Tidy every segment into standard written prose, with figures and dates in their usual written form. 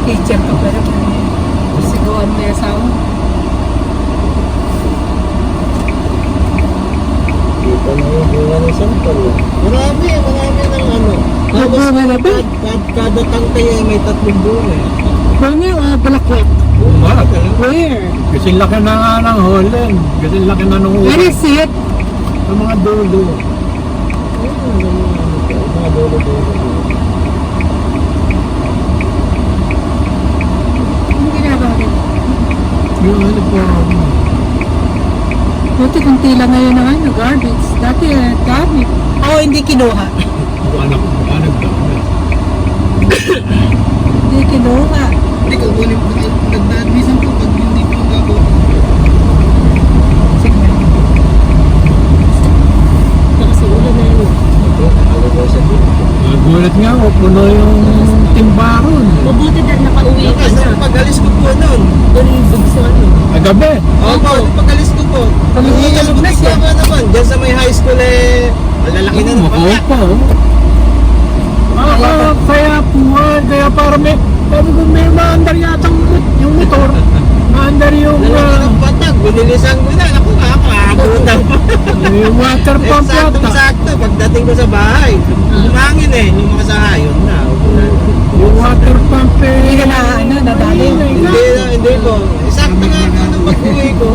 Teacher ka pero sigawan mo yung asawa. Dito na yung bunga ng sampal. Marami ng ano. Tapos kada tangkay ay may 3 bunga. Bunga o balakwat? Where? Kasi laki na nga ng holen. Kasi laki na nung Where is it? Ang mga dulo. Mga dulo-dulo. Ano ginagawa din? Yung ano po. Buti kung tila ngayon ng ano, garbage. Dati, dami. Oo, hindi kinuha. Anak ko, nagdami. Hindi kinuha. Hindi ko ulit nagdadmisan po pag hindi po ako. Sige. Kasi ulan na yun. Nagulat nga ako, puno yung timbaron. Mabuti na nakauwi ka na. Pag-alis ko po noon. Doon sa ano. Agabi. Opo, pag-alis ko po. Talog na siya. Tama naman, dyan sa may high school eh, malalaki na naman. Oo pa, oh. Kaya puwan, kaya para may, sabi ko may maandar yata yung motor. Maandar yung, Lalaki ng patag, binilisan ko na. Ako nga, kakabutan pa. yung water pump yata. Sakto, pagdating ko sa bahay, umangin eh, yung mga sahayon na. Yung water pump Hindi ka eh. na, ano, nadali. Hindi po. Sakto nga ano pag-uwi ko.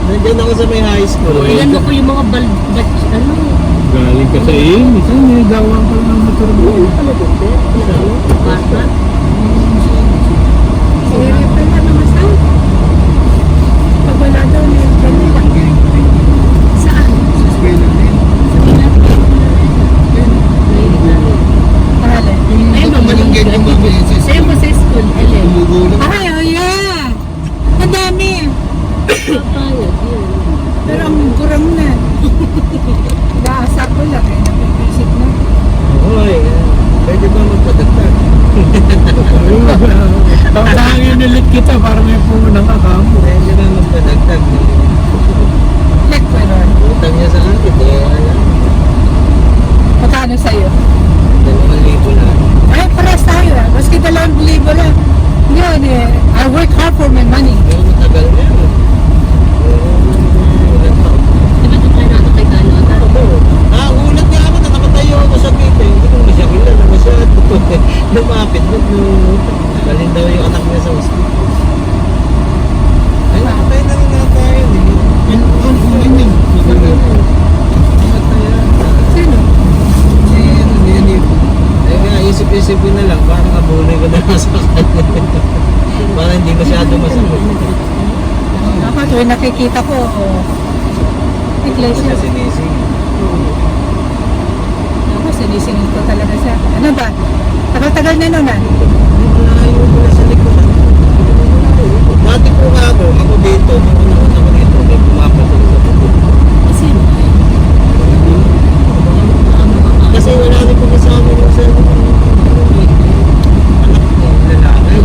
Nandiyan ako sa may high school. Tingnan mo ko yung mga batch, ano. Galing ka sa inis, nilidawang ka ng motor mo. Ano doon, Beth? Ano? Bata? Area pa na naman sa pag wala daw niya yung kanila. Saan? Sa Pilat. Pangalan. Ay, mamalinggan yung mga sa'yo mo sa school, Ellen. Ay, oh yeah! Ang dami! Papayag, yun. Pero ang kurang na. Naasa ko lang eh, napipisip na. Hoy, pwede ba magpadagdag? Tangin ulit kita para may pumunang kakamo. Pwede ba magpadagdag? Like pa ron. Utang niya sa akin, alam. Magkano sa'yo? 2,000 na. Ay, pares tayo ah. Maski 2,000 lang. Yun eh, I work hard for my money. Pero matagal na yun. Ulat pa. Di ba doon tayo nato kay Kano? Ulat nga ako na nakatayo ako sa gate eh. Hindi ko naman siya kilala masyado. Lumapit mo dalhin daw yung anak niya sa hospital. Ay, nakatay na rin nga tayo eh. Sino? Ay nga, isip-isipin na lang. Parang abulay ko na lang sa kanya. Para hindi masyado masakit. Ako, tuwing nakikita ko, iglesia. Kasi sinising. Ako, sinisingin ko talaga siya. Ano ba? Tagal-tagal na nun ah. Malayo ko na sa likuran. Dati po nga ako dito, nung una ko dito, may pumapatol sa bukod. Kasi, Kasi wala rin po kasama yung sa anak ng lalaki.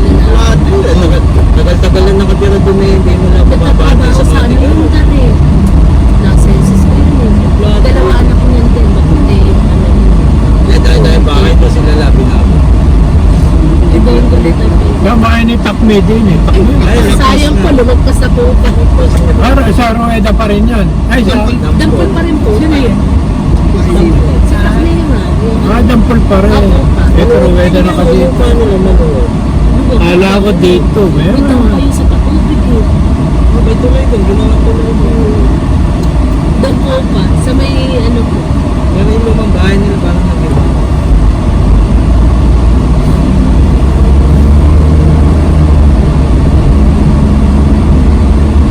Tagal-tagal na nakatira doon eh, hindi mo na bumabati nagtatrabaho sa sa mga ano yung tigil. dati. Nasa-census ko yun eh. Dalawa anak ko yan din. Bakit hindi yung ano yun? Eh, dahil bahay to sila labi na ako. Iba yung kulit na yun. Babae ni Takme din eh. Takme. Ay, Sayang po, lumagpas na po. Sa Rueda pa rin yun. Ay, sa Dampol pa rin po. Sino yun? Sa takli nga. Dampol pa rin. Ito Rueda na kasi. Paano naman o? Ala ko dito. Ito Meron. kayo sa Takubig eh. May tuloy doon, ginawa ko na ito. Doon po pa. Sa may ano po. Pero yung lumang bahay nila parang nag-iba.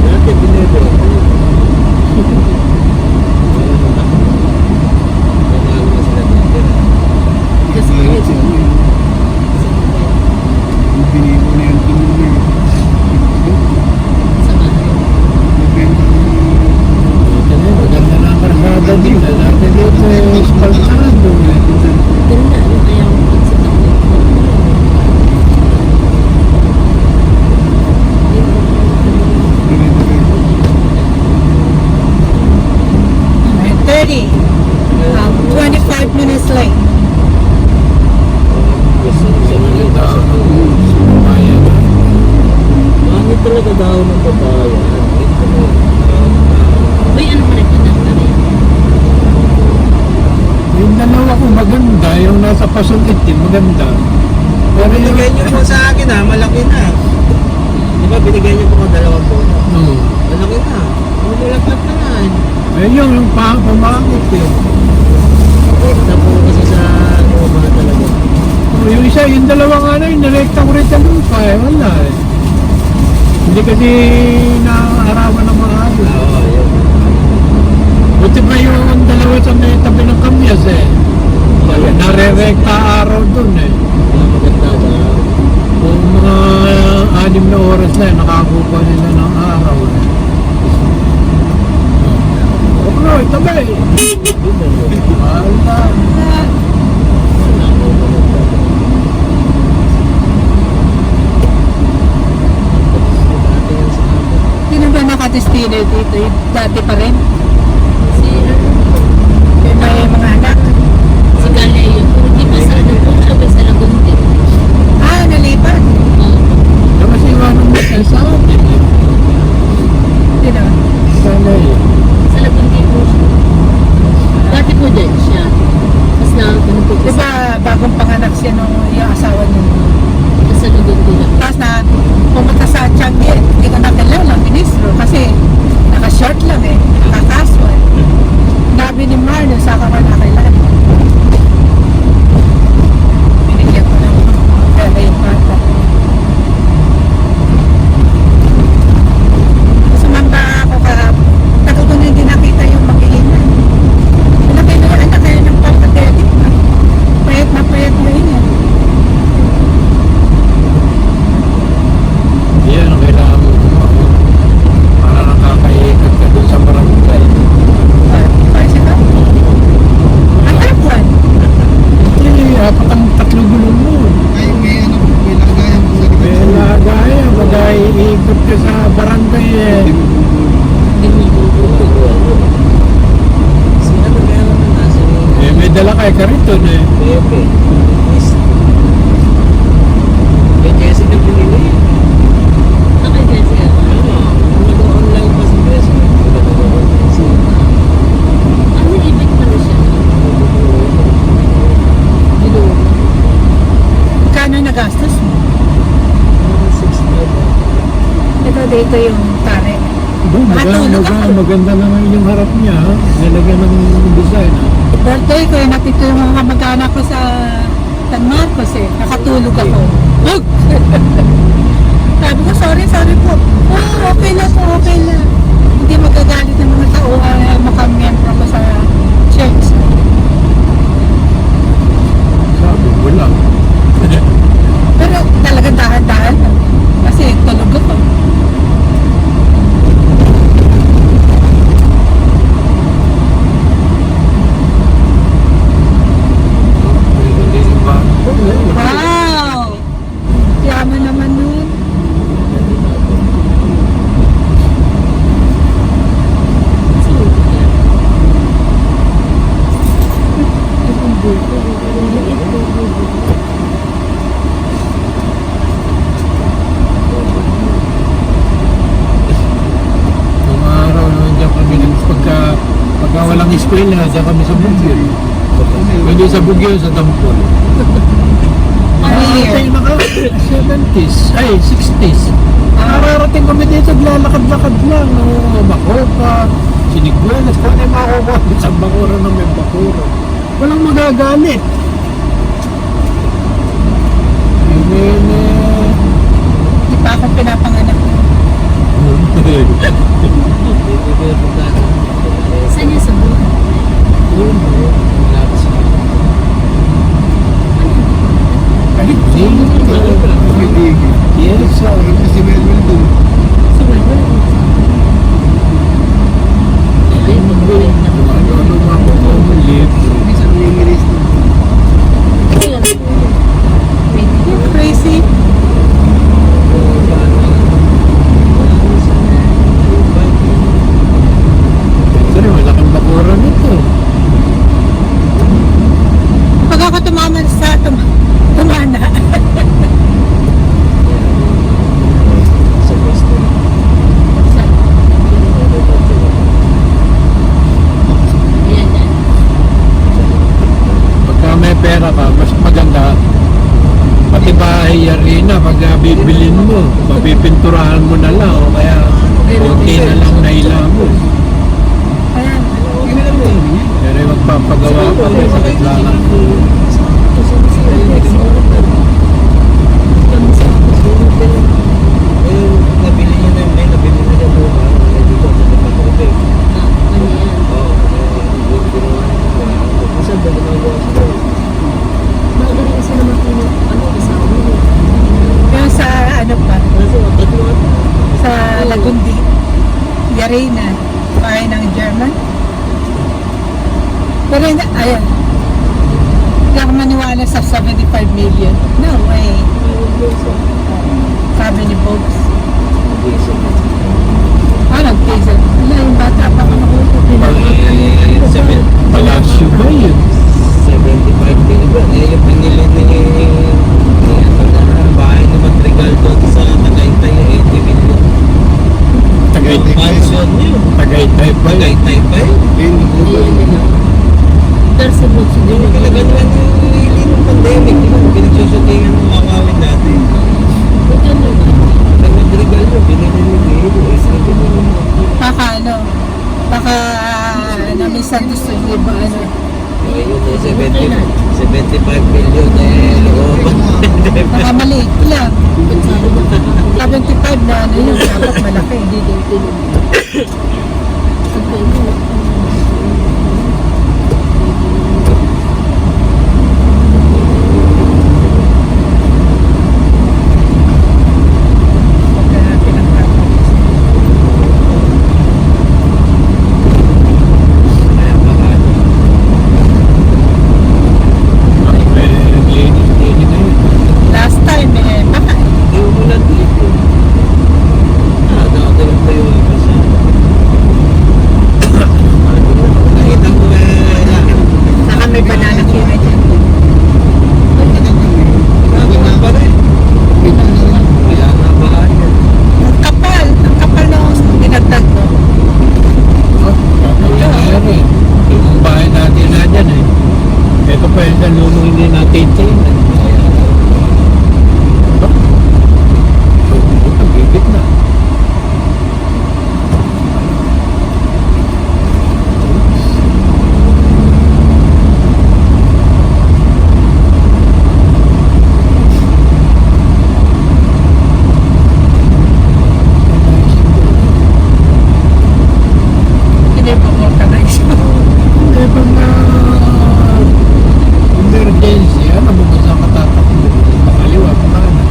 Dati binebe. Kasi sa bahay. Maganda na ang karsada din. Lalaki dito. Spaltado. Yung daw nasa ng sumayan. Pangit talaga daw ng papaya. Ito mo. Uy, ano pa rin ito na rin? Yung dalawa ko maganda, yung nasa pasong itim maganda. Pero yung Binigay niyo po sa akin ha, malaki na. Di ba binigay niyo po ng dalawang po? Malaki na. Bumulaglag na nga. yung pamangit yun. Ito po kasi sa luma talaga. Yung isa, yung dalawa nga na, yung direkta ko rin sa lupa eh, wala eh. Hindi kasi naarawan ng mga araw. Oo, yun. Buti pa yung dalawa sa may tabi ng kamyas eh. Nare-rekta araw dun eh. Yung maganda daw. Kung mga 6 na oras na nakakuha nila ng araw eh. Bro, tabi! Mahal na. Sino ba nakatestino dito? Yung dati pa rin? Si, Yung may mga anak? si Galeo. Hindi pa sa ano po, sabi sa Lagunti. Ah, nalipat. Oo. Kasi iwanan mo sa atin eh. Sino? Sana eh. Sa Lagunti po siya. Dati po dyan siya. Tapos na, ano po Di ba bagong panganak siya nung yung asawa niya? sa Lagunti lang. Tapos na pumunta sa Changi, hindi ko nakilala ang ministro kasi naka-short lang eh, naka-casual. Sabi ni Marlon, saka ka nakilala. Binigyan ko ng pera yung bata. Sumamba ako kahapon. Tagal ko na hindi nakita yung makiinan. Nakita yung anak kayo ng papadelik. Payat na yan. Yan ang kailangan mo gumawa. Para nakakaikat ka dun sa barangay. Bicycle? Ang aircon. Eh, apat ang 3 gulong mo. Ay, may ano, may lagayan mo sa May lagaya, mag-iikot ka sa barangay eh. Si ano meron na nasa Eh, may dala kay Kariton eh. Pepe. Kay Jessie na pinili. Okay, din siya. Nag-online pa si Jessie. Nag-online siya. Ano, ibig pala siya? Binuwa. Kano nagastos mo? 6 Ito dito yung pare. Matulog ako. Maganda naman yung harap niya. Ha? Nilagyan ng design. Ha? Birthday ko eh, napito yung mga kamag-anak ko sa San Marcos eh. Nakatulog ako. Ugh! Sabi ko, sorry po. Oh, okay na po, okay na. Hindi magagalit ng mga tao makamiyembro ko sa church. Sabi ko lang. Pero talagang dahan-dahan lang. Kasi tulog ako. Wow! Yaman naman nun. Nung araw naman dyan kami pagka walang eskwela, dyan kami sa Bugyo. Hindi sa Bugyo, sa Dampol. Ano year? Tayo naka 70s, ay 60s. Nararating kami dito, lalakad-lakad lang. No? Bacopa, Siniguelas, kung ano yung makukuha sa Bakura ng may Bakura. Walang magagalit. Di pa ako pinapanganak. Saan niya sa buhay? Kahit yes, Sa buhay? Ay, mag-buhay na. ano makukulit. Ayun. You're crazy. Pero malaking Bakura nito. Pag ako tumama sa tumana. bahay arena pag bibilin mo, mapipinturahan mo na lang o kaya konti na lang na ilamo. Ayan. Pero magpapagawa pa rin sa kailangan mo. Nabili niya na yung nabili na niya buka. Dito, sa Pagkakubig. Oo, yung ginawa niya. Kasi ba ginagawa siya? Yung sa ano pa, Kasi tatlo ata. sa Lagundi, Yarena, bahay ng German. Pero ayan, hindi ako maniwala sa 75 million. No way. Sabi ni Bobs. Nag-teaser. Wala, yung bata pa ka Palasyo ba yun? 75 million. Yung pinili ni bahay ni Madrigal doon sa Tagaytay, 80 million. Tagaytay. Mansion yun. Tagaytay pa yun. Tagaytay pa yun. Yung pinaganuan yung hili ng pandemic, di ba? Pinagsusutingan ng mga kawin dati. Sa Madrigal yun, pinili ni Hilo, 80 million. Baka na-misunderstood yung iba, ano. Yun, 75 million looban. Baka maliit lang. 75 na ano yun, dapat malaki. Last time baka Yung ulan dito. Dati lang tayo kasi. Nakita ko saka may banana queue na dyan. Lagi na pa rin. Kaya nga ba yan? Ang kapal na dinagdag mo. Nangyari. Yung bahay natin na dyan eh. Ito pa yung salunong hindi natin tingnan. Ang gigit na. Hindi po organize. Hindi ba na emergency, ano mo ba sa katatakbo? Pakaliwa, pakanan.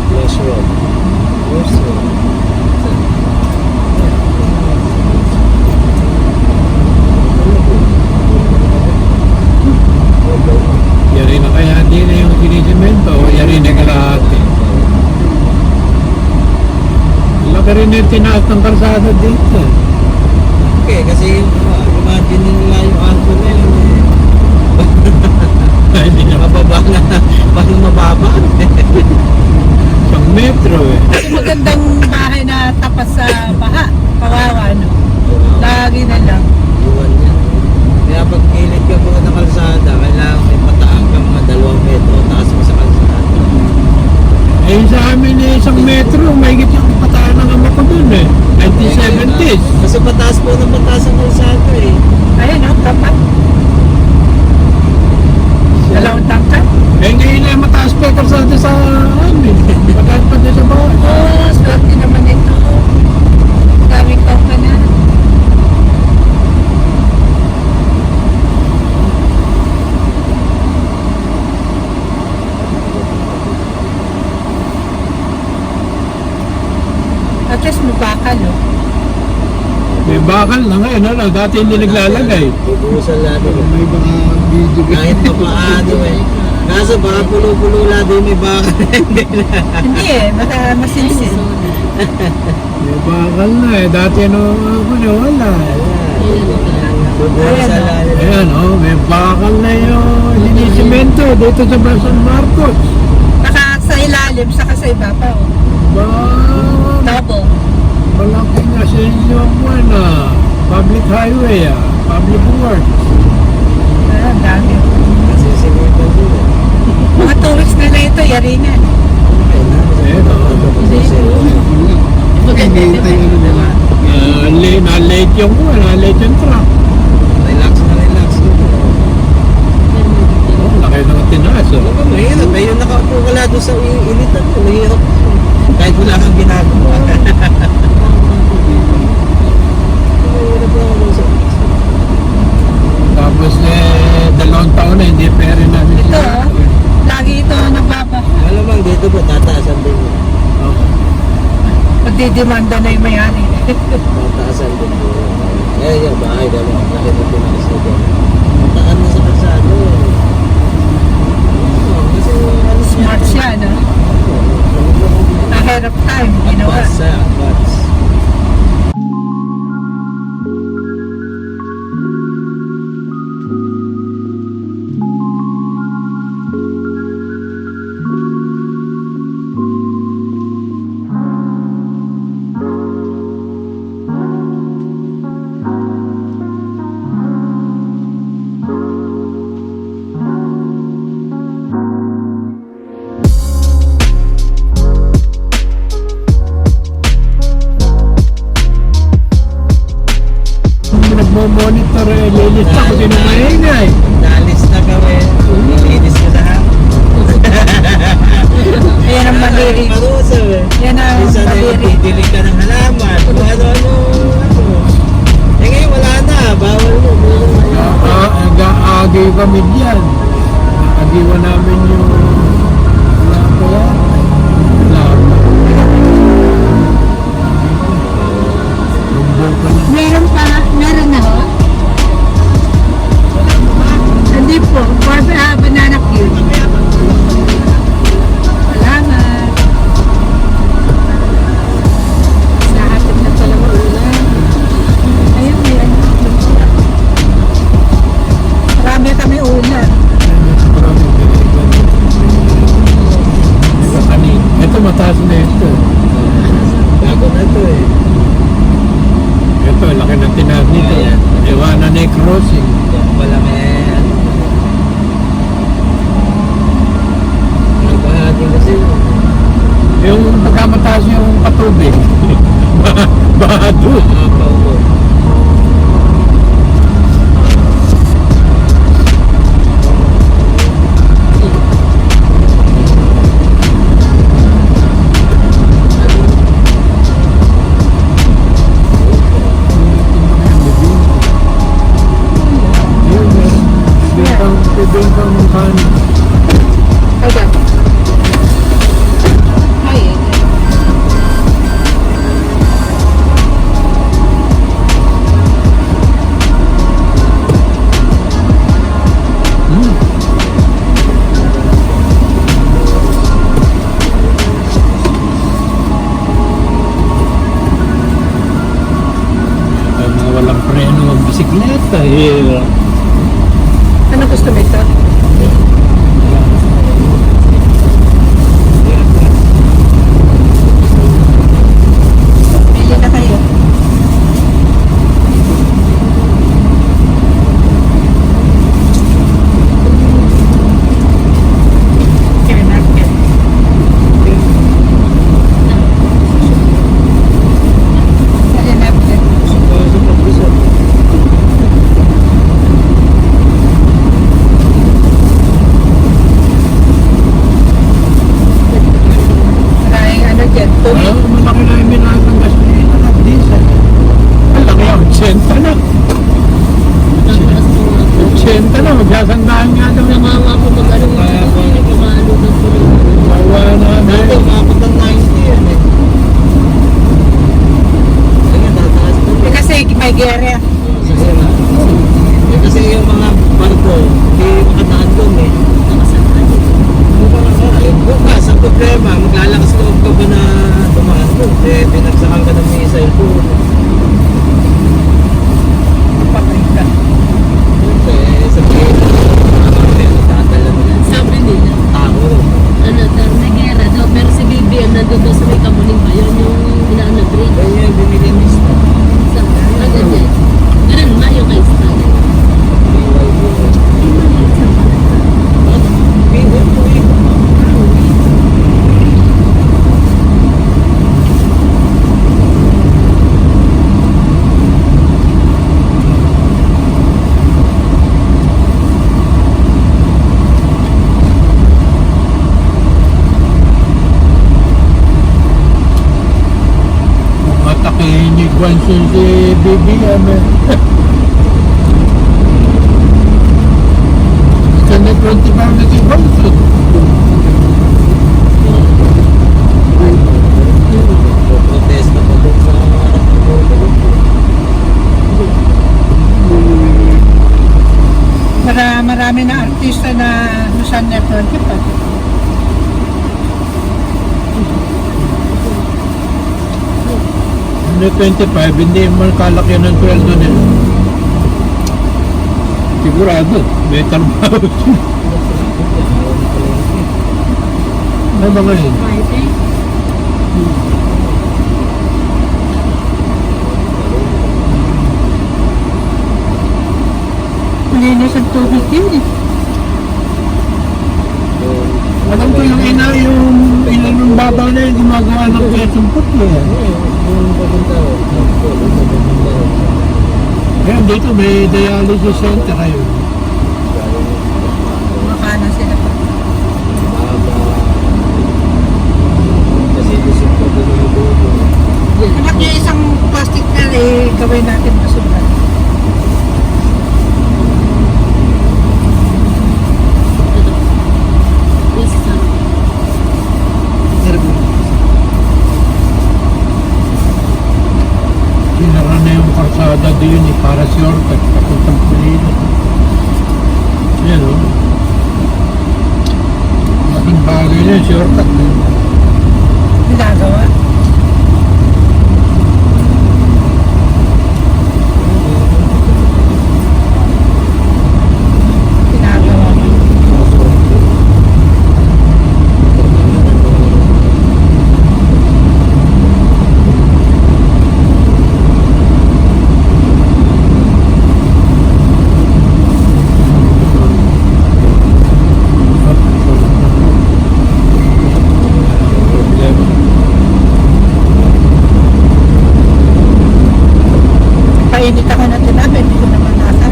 Last one. Last one. Yari na kaya di na yung sinisimento o yari na kalahati. Laki rin yung tinaas ng kalsada dito. Okay, kasi imagine nila yung arko na yun. Ay, hindi na Mababa na. Paano mababa? isang metro eh. Kasi magandang bahay na tapas sa baha. Kawawa, no? Lagi na lang. Iwan yan. Kaya pag gilid ka po ng kalsada, kailangan may pataang ka mga 2 metro taas mo sa kalsada. Eh sa amin eh, isang metro, may yung pataan ng ama ko dun eh. 1970s. Kasi pataas po ng pataas ang kalsada eh. Ayun, no? Tapat. Dalawang tangkat. Eh ngayon ay mataas pa yung kalsada sa amin. Mataas pa din sa bahay. Swerte naman ito. Daming tangka na. At least mabaka, no? May bakal na ngayon, ano? Dati hindi naglalagay. Bubuhusan natin. May mga video Kahit pa paano eh. Kaso baka pulo-pulo lang din may baka. Hindi eh, masinsin. May bakal na eh. Dati ano ako na wala. Bubuhusan natin. Ayan oh, may bakal na yung sinisimento dito sa San Marcos. Saka sa ilalim, saka sa iba pa, oh. Ba, Double. malaki na sa inyong public highway public works. Ah, dami. Kasi Saringan. Ayun, Hinihintay ko nila. Na-late yung truck. Relax na relax. Oh, laki ng tinaas. Oh. Mahirap eh. Yung nakaupo ka lang doon sa initan mo. Mahirap. Kahit wala kang ginagawa. Mahirap lang ako sa Tapos dalawang taon na hindi pera namin Ito, sila. lagi ito nagbaba. Malamang dito po, tataasan din yun. Magdidemanda na yung mayari. Tataasan din po. Yung bahay dalawa. Laki na tinaas na dyan. Mataan na sa kalsado. Kasi ano Smart siya, no? Ahead of time, ginawa. Advance sa advance. Nagmo-monitor lilis ako din ang maingay. Nalis na kami. Nilinis ko lahat. Ayan ang maliri. Marusaw eh. Yan ang Minsan ay maliri. magdidilig ka ng halaman. Kung ano-ano. Eh ngayon wala na. Bawal mo. Nag-aagi kami dyan. Agiwan namin yung Meron pa, meron na ho? Hindi po, for banana cue. Salamat. Sa atin na pala ulan. Ayun, may ano. Marami kami ulan. Ito mataas na ito. Bago na to eh. Ito, laki ng tinaas nito. Ayan. Iwanan na yung crossing. Yan pala men. Nagbahatin kasi. Yung pagkamataas yung patubig. Bahado. Paubo. Bintang mukhaan. Okay. Ay, Mga walang preno ang bisikleta. ano gusto mo ito? Pili na kayo. Here, napkin. Here, napkin. municipality also. Protesta pa doon sa harap ng Bogolog. Marami na artista na Luzon Network pa. Ano 25, hindi man kalaki ng 12 nila. Sigurado, may trabaho siya. Ano ba ngayon? Friday. Malinis ang tubig yun eh. Alam ko yung ina, yung ilan ng baba na yung gumagawa ng Quezon Puti. Yung papunta ko, papunta ko. Kaya dito may dialysis center ayun. Kumakain na sila pa. Baba. Kasi lusog pa doon yung Bogo. Anak niya isang plastic na eh, gawin natin masulat. Isa. Sinara na yung kalsada doon eh, para shortcut, papuntang Pulido. Yan o. Laking bagay na yung shortcut. Ginagawa. Ginagawa. Problema. Painit ako na tinabi, hindi ko naman nasa.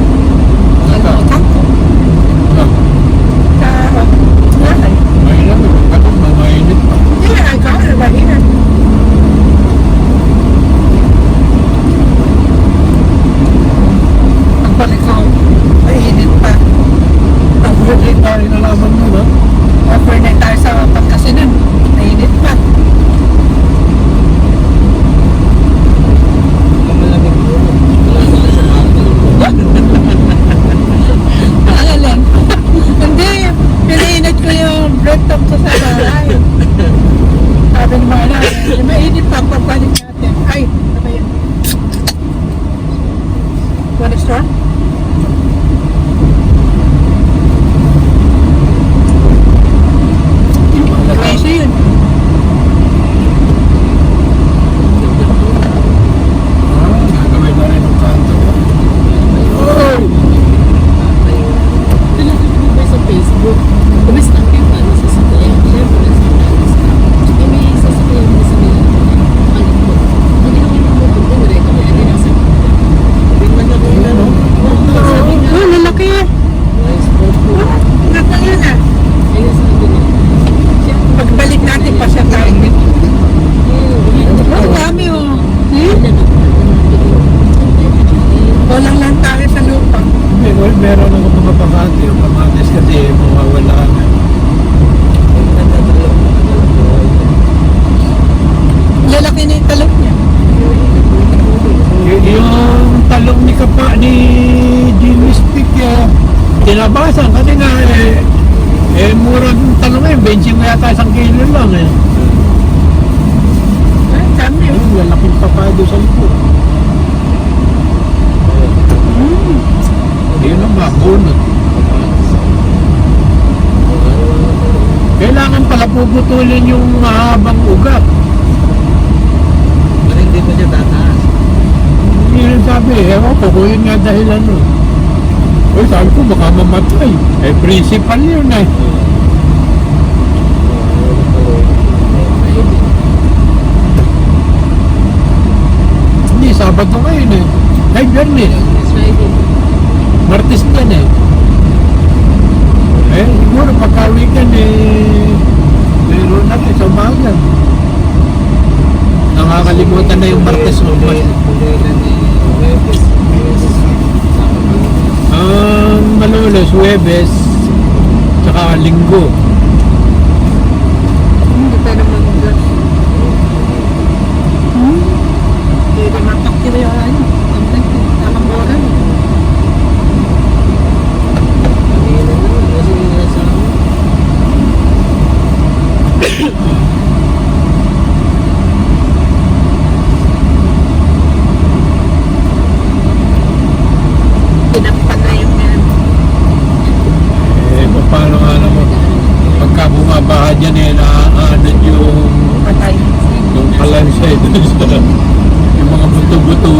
Nasa? Kampo. Ah, Sa nanay. may lang, ano, mamainit pa. Hindi, ay ka, ano ba yun? Pagbalik ko, mainit pa. Overnight tayo nalaman mo ba? Overnight tayo sa pagkasinan. Mainit pa. Malamig po. Wala sa sapato. Ano lang? Hindi, pinainit ko yung bread top ko sa bahay. Sabi ng mga anak, mainit pa pagbalik natin. Ay, ano ba yun? What is wrong? Kasi yun. Ah, gagawin na rin ang kanto. Oh! Talagang ba sa Facebook? Kumusta kayo pa sa sasakyan? Siyempre, sa sasakyan. May sasakyan mo sa mga alam mo. Hindi ako yung pupunta na rin. Kaya hindi nasa Tingnan niyo kung ano. sabi nga. Oh, lalaki. Nice po po. Ganda yun ah. Ayun sabi niya. Siyempre, Pagbalik natin pa siya tayo. Oh, dami oh. Walang lang tayo sa lupa. Meron ako mga bakante, yung kamatis kasi mawawala na. Lalaki na yung talok niya. Yung talong ni Kapa ni Jimmy Stick, tinabasan kasi nga murang talong eh, 20 mo yata isang kilo lang eh. Ay, dami oh. Yung lalaking papado sa likod. Yun ang mabunot. Kailangan pala puputulin yung mahabang ugat. Pero hindi pa siya tataas. Yun ang sabi, ewan ko kung yun nga dahilan nun. Uy, sabi ko baka mamatay. Eh, principal yun eh. Hindi, Sabado ngayon eh. Ay, Biyernes. Friday. Martes yan eh. Eh, siguro pagka weekend eh, meron na rin sa umaga. Nakakalimutan na yung Martes mo. Ang Malolos, Huwebes, tsaka linggo. Hindi pa naman mag-gas. Hindi naman pakira yung ano. Tamang oras. Kanina na, kasi nasa ako. Tinakpan na yung yan. Paano nga naman, pagka bumabaha dyan naaanod yung Patay. kalansya dun sa yung mga buto-buto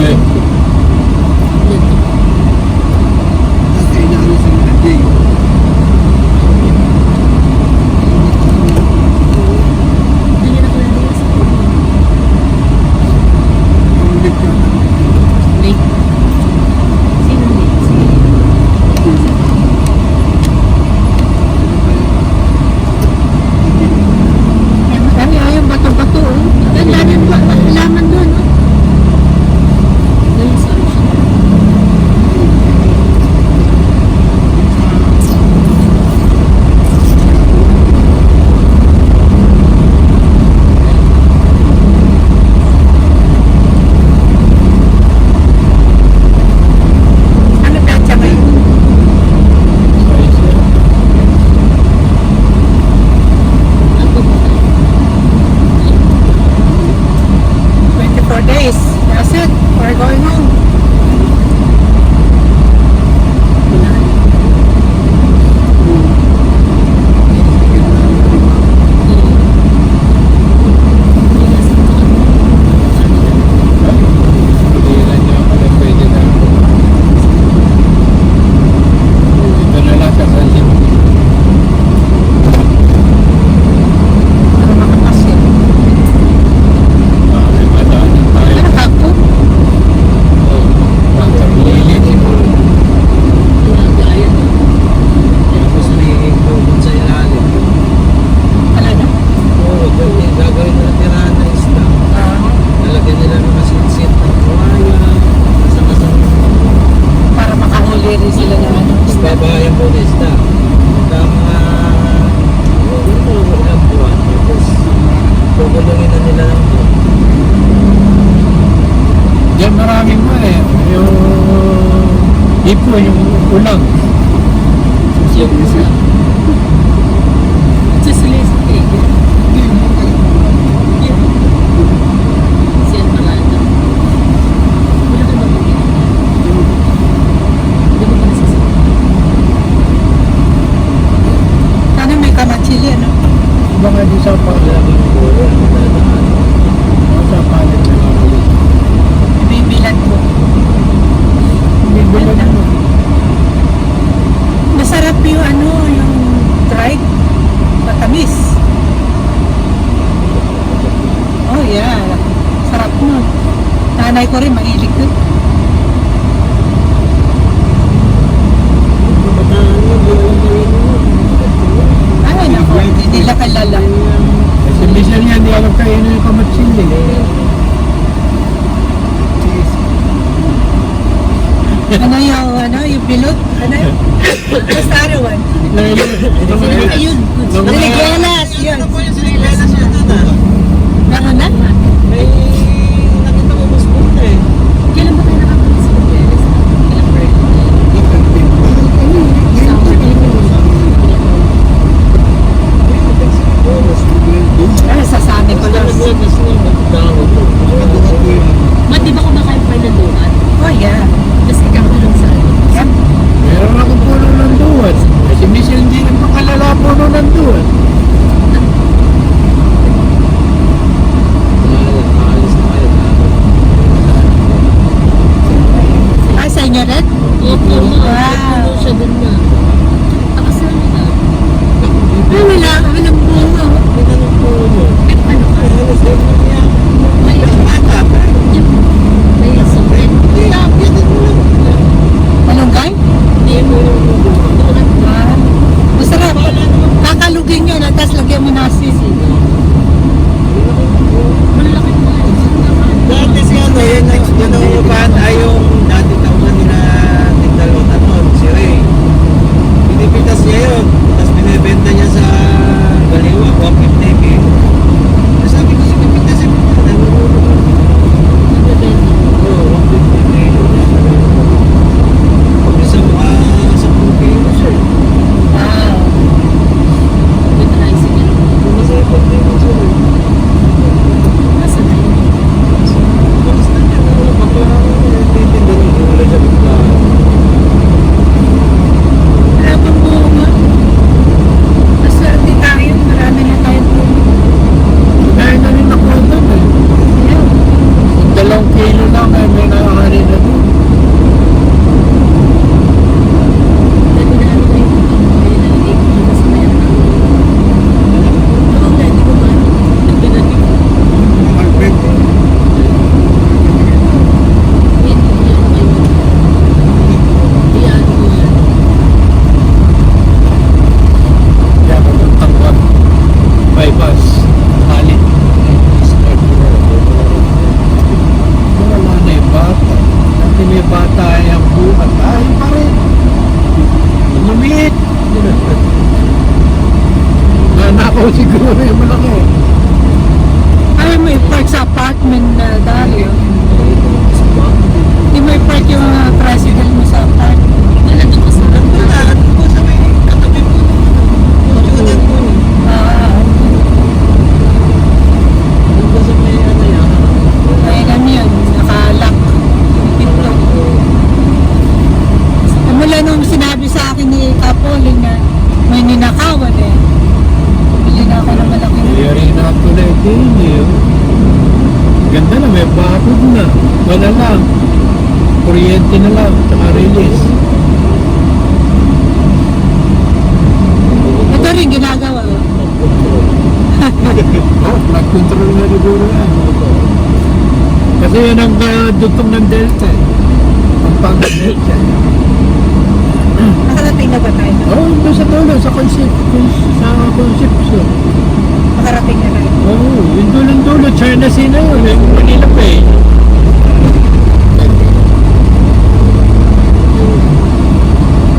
Hindi niya na kaya sa late. Sino late? Ay, ayaw, bato-bato. Ganda rin ba? Laman doon. Ngayon sa siya. Ano ba siya ngayon? Ako ba? 24 days. That's it. We're going home. Para makapasin. Ano ba po? Tapos may bubon sa ilalim. Ano na? Oo, yung gagawin nila tirahan na isda. Lalagyan nila ng masinsit ng buhaya. Basta-basta Para makahuli rin sila ng ano. babayan po na isda. Pagka mga ilang buwan, tapos kukulungin na nila ng buwan. Yan maraming mo yung ipo, yung ulang. Yung isa. Sa sila sa tigil. Siya Maranda. Wala ka ba mag-iit? Hindi mo pa nasasabi. Sana may kamachili, ano? Baka di sa palit. Sa palit na lang. Ibibilan ko. Bibilan mo. Masarap yung ano, yung dried. Matamis. Oh yeah. Sarap mo. Nanay ko rin, mahilig ko. Ay, naku. Hindi nila kalala. Kasi minsan yan, di alam kainin yung kamatsili. Ano yung bilot? Ano yun? Basta ano one? Ayun. Siligelas, yun. Ano po yung sinilelas yun doon ah? Ano na? May nakita ko mas punta eh. Kailan ba kayo nakapunta sa Pagleles? Kailang birthday? Summer din. Ay, sasabi ko Basta lang. naglagas na yung magdahon. Mat, di ba kumakain pa ng donut? Oh yeah. Tapos ikakulong sa ano? Yan. Meron akong puno ng duwan. Kasi minsan hindi naman kalala puno ng duwan. Ako siguro yung malaki. Ay, may park sa apartment na dali. Di may park yung president mo sa apartment. Wala doon ka sa Ano po sa may katabi po? Tutunan po. Ah, Ano po sa may ano yan? ay alam yun, nakalock yung pinto. Mula nung sinabi sa akin ni Kapoling na may ninakawan eh. Bili na ako ng malaki na. Kaya rin ako na ito yun. Ganda na, may bakod na. Wala lang. Kuryente na lang, tsaka release. Ito rin ginagawa. Oh, nag-control na siguro yan. Kasi yan ang dugtong ng Delta. Ang pang-Delta. Nakarating na ba tayo? Oh, doon sa dulo, sa Concepcion. Nakarating na tayo. Oh, yung dulo-dulo, China Sea na yun. Yung Manila Bay.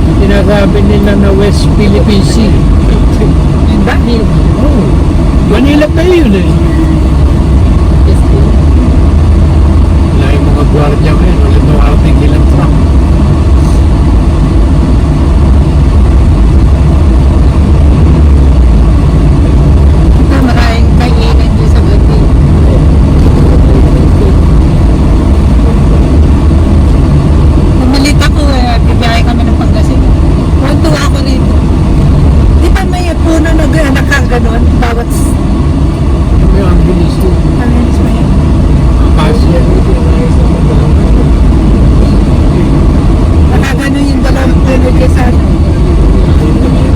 Yung sinasabi nila na West Philippine Sea. Yun ba? Oh, Manila Bay yun eh. Wala yung mga gwardiya ngayon. Wala nung ating ilang truck. Ito, maraming kainan dyan sa gabi. Pumalit ako bibiyahe kami ng Pangasinan. Tuwa ako rito. Di ba may puno na nakaganon? Bawat May ang bilis yun. ano yun ba yun? Akasya. Nakaganon yung dalawang puno dyan sa ano.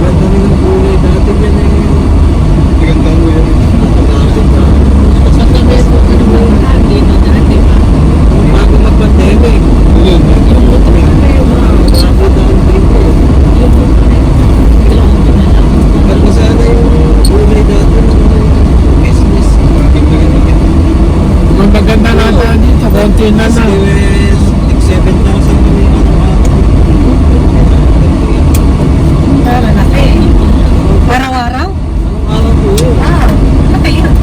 Ganda rin ang kulay dati yan eh. Ganda mo yan. sa tabi po, ano ba yung hati na dati pa? Bago mag-pandemic. Yung buto pa kayo, Bago down dito. yung buto na kailangan ko na lang. Ba't mo sana yung kulay dati ng business? Ang maganda nga daan dito, konti na lang. Like 7,000 kami araw-araw. Tara na Araw-araw? Araw-araw po yun. Wow, laki yun.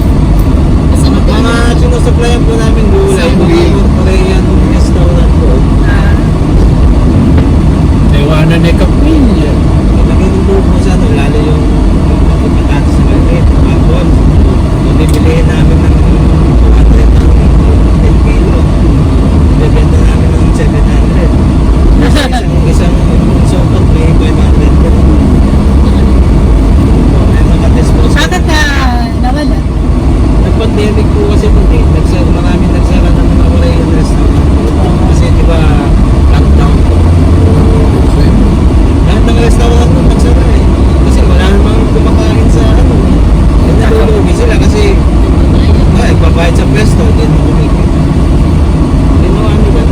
Kasi Mga sinusuplayan po namin gulay, mga Korean restaurant po. Iwanan ni Kapilya. Lagyan ng buhok mo sa ano, lalo yung patatas sa maliit, apple. Yung bibilihin namin ng 200 ang 10 kilo. Bibenta namin ng 700. Isang sopot may 500 po. May mga dispose. Bakit na nawala? Nag-pandemic po kasi po eh. Maraming nagsara ng mga Korean restaurant. Kasi di ba lockdown po. Lahat ng restaurant po nagsara eh. Kasi wala namang kumakain sa ano. Eh, nalulugi sila kasi babayad sa pwesto, hindi mo kumikit. Ginawa nila.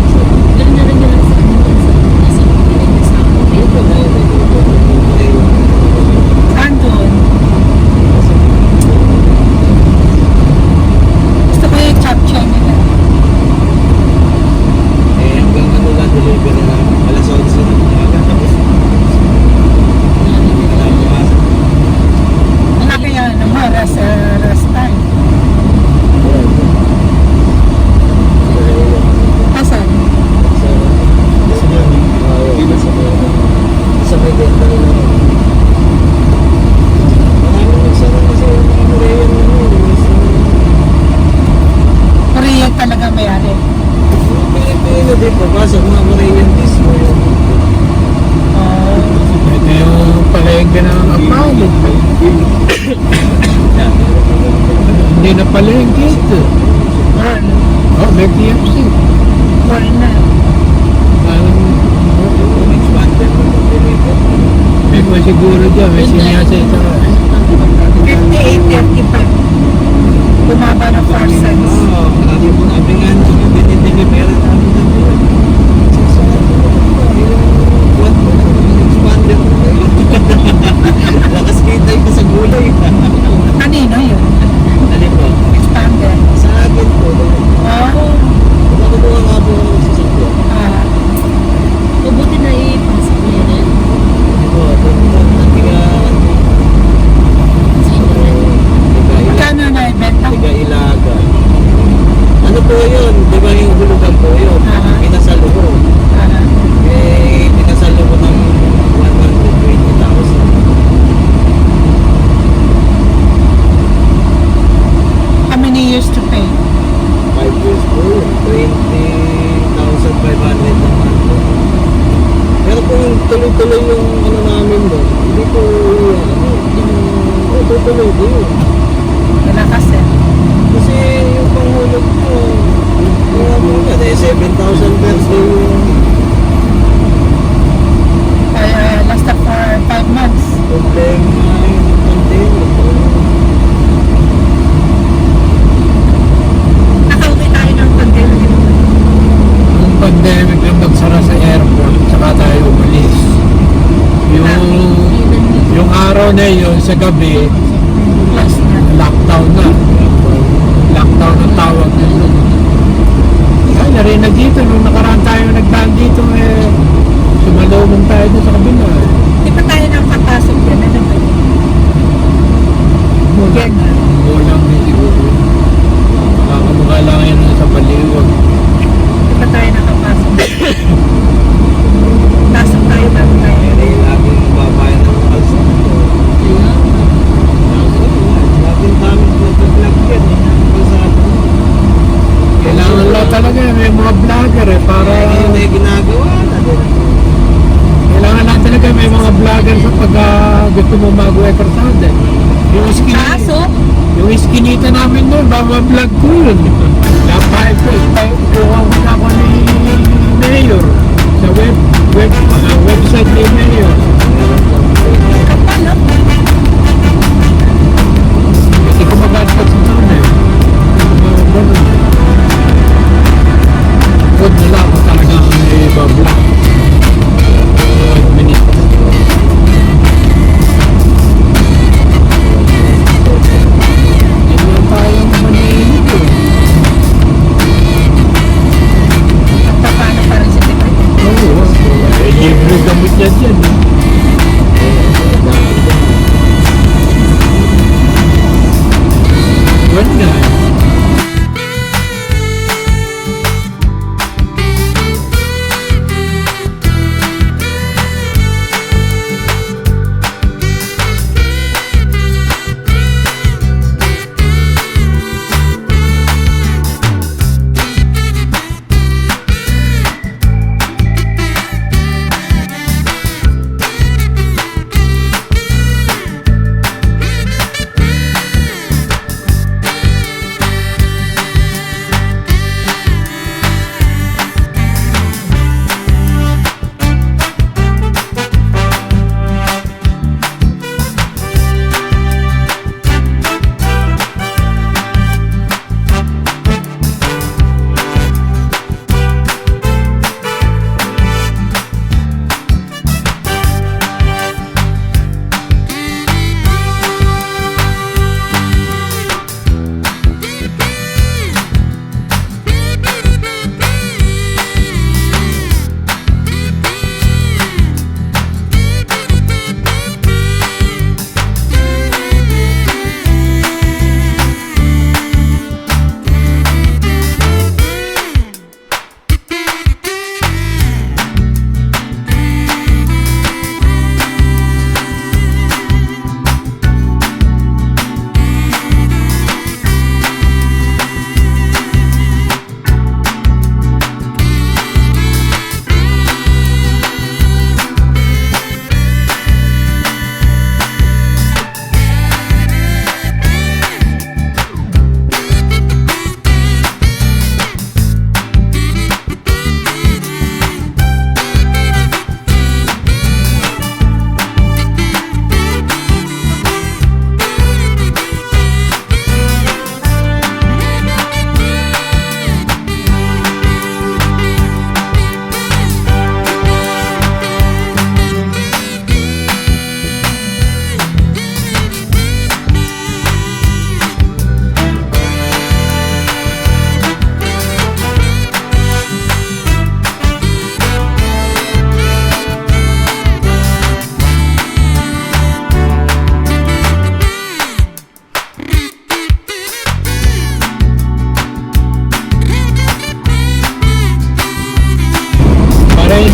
Ganun na rin nila sa ano, nasa piling sa ako. Ayun po, dahil Saan doon? Gusto ko yung chap-chap nila. Eh, hanggang ano lang delivery namin. Alas 11 na. Hanggang tapos. Kinabukasan. Ano kaya naman, rest time. Asan? Sa may benta nila. Maraming nagsara kasi yung mga Korean na Korean talaga mayari. Pilipino din po ba sa mga Korean disco yun? Oh. Ito yung palengke ng Apollo. Hindi na palengke ito. Ano? Oh, may KFC. Wala na. Yung expanded mo ng Pilipino. May pa siguro dyan, may sinyasa ito. 58-35. Bumaba na 4 cents. Oo, marami po namin nga nung binideliver namin ng what po, expanded mo. Lakas kita yung sa gulay. Kanino yun? Alin po? Expanded. Sa akin po. Oh. Nakukuha nga po ako sa sasakyan. mabuti na ipasok niya rin. Ito, nabigan. tutuloy ko yun. Wala kasi. Kasi yung panghulog ko, yung ano yan, 7,000 per day yung Kaya last na for 5 months. problema yung container. Nakauwi tayo ng pandemic. Nung pandemic na magsara sa airport, saka tayo umalis. Yung araw na yun, sa gabi, Last na. lockdown na. Lockdown ang tawag nito. Ay, narinig dito, nung nakaraan tayo nagdaan dito, sumalubong tayo doon sa kabila. Di pa tayo nakapasok yan. Ano ba yun? Yan. Walang siguro. Makakamukha lang yan sa paliwag. Di pa tayo nakapasok. Pasok tayo bago tayo. Kaya laging babayan ng kalsada. Laging dami nag-vlog yan eh. Kalsada. Kailangan lang talaga, may mga vlogger para... Kaya may ginagawa na din. Kailangan lang talaga may mga vlogger sa pag gusto mo mag-exercise. Yung Kaso, yung iskinita namin doon, vlog ko yun. Napahit ko, kuha ko na ako ni Mayor sa website ni Mayor. kapal no? Hindi ko mag-advance sa doon eh. Good na lang ako talagang i-vlog. 5 minutes. Hindi lang tayong manilig eh. Paano pa rin si Tito? Oo. Libre gamit yan dyan eh. Yun nga.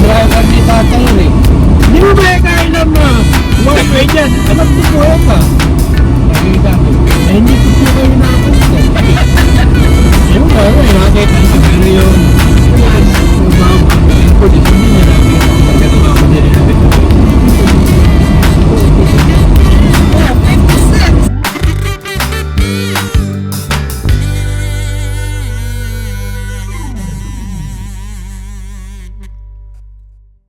driver ni tatay eh. Hindi mo ba kailan na one way dyan? Alam ko po ka. Nakikita ko. Eh, hindi ko po kayo nakapunta. Yung ba, nakikita ko pero yung mama, yung police.